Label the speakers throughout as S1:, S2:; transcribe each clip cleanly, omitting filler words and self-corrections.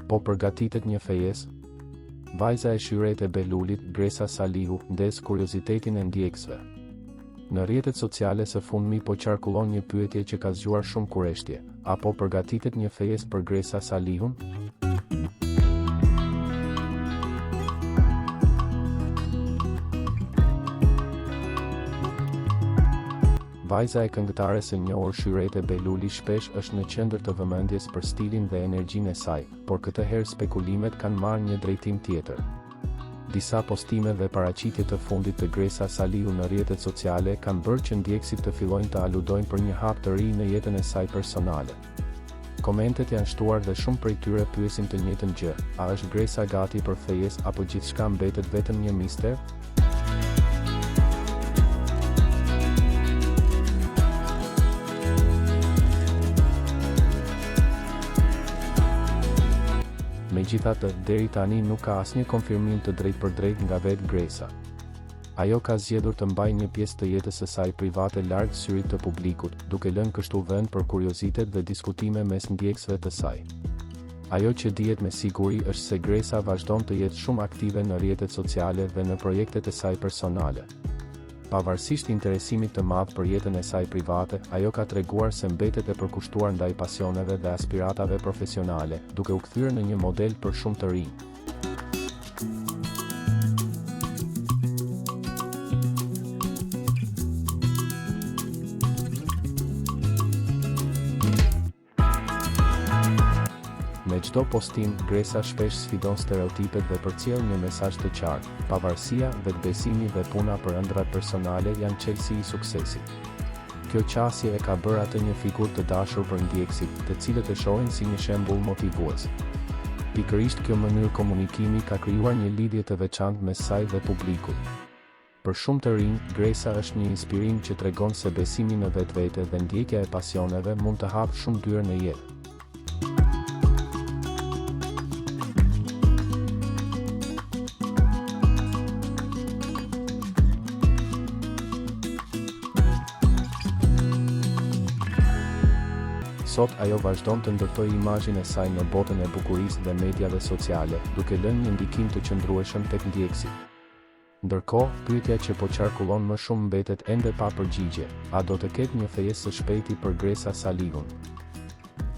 S1: Po përgatitet një fejesë? Vajza e Shyret e Belulit, Gresa Salihu, ndes kuriozitetin e ndjekësve. Në rrjetet sociale së fundmi po qarkullon një pyetje që ka zgjuar shumë kurreshtje: apo përgatitet një fejesë për Gresa Salihun? Vajza e këngëtares së njohur Shyret e Beluli shpesh është në qendër të vëmendjes për stilin dhe energjinë e saj, por këtë herë spekulimet kanë marrë një drejtim tjetër. Disa postime dhe paraqitje të fundit të Gresa Salihu në rrjetet sociale kanë bërë që ndjekësit të fillojnë të aludojnë për një hap të ri në jetën e saj personale. Komentet janë shtuar dhe shumë prej tyre pyesin të njëjtën gjë: a është Gresa gati për fejesë apo gjithçka mbetet vetëm një mister? Megjithatë, deri tani nuk ka asnjë konfirmim të drejtpërdrejtë nga vetë Gresa. Ajo ka zgjedhur të mbajë një pjesë të jetës së saj private larg syrit të publikut, duke lënë kështu vend për kuriozitet dhe diskutime mes ndjekësve të saj. Ajo që dihet me siguri është se Gresa vazhdon të jetë shumë aktive në rrjetet sociale dhe në projektet e saj personale. Pavarësisht interesimit të madh për jetën e saj private, ajo ka treguar se mbetet e përkushtuar ndaj pasioneve dhe aspiratave profesionale, duke u kthyer në një model për shumë të rinj. Me çdo postim, Gresa shpesh sfidon stereotipet dhe përcjell një mesazh të qartë: pavarësia, vetbesimi dhe puna për ëndrat personale janë çelësi i suksesit. Kjo qasje e ka bërë atë një figurë të dashur për ndjekësit, të cilët e shohin si një shembull motivues. Pikërisht kjo mënyrë komunikimi ka krijuar një lidhje të veçantë mes saj dhe publikut. Për shumë të rinj, Gresa është një inspirim që tregon se besimi në vetvete dhe ndjekja e pasioneve mund të hapë shumë dyert në jetë. Sot ajo vazhdon të ndërtojë imazhin e saj në botën e bukurisë dhe mediave sociale, duke lënë një ndikim të qëndrueshëm tek ndjekësit. Ndërkohë, pyetja që po qarkullon më shumë mbetet ende pa përgjigje: a do të ketë një fejesë së shpejti për Gresa Salihun?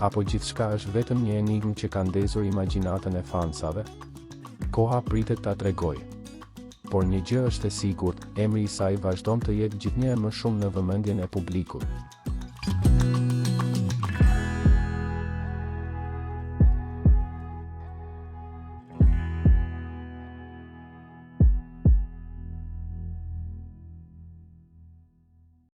S1: Apo gjithçka është vetëm një enigmë që ka ndezur imagjinatën e fansave? Koha pritet ta tregojë. Por një gjë është e sigurt: emri i saj vazhdon të jetë gjithnjëherë më shumë në vëmendjen e publikut.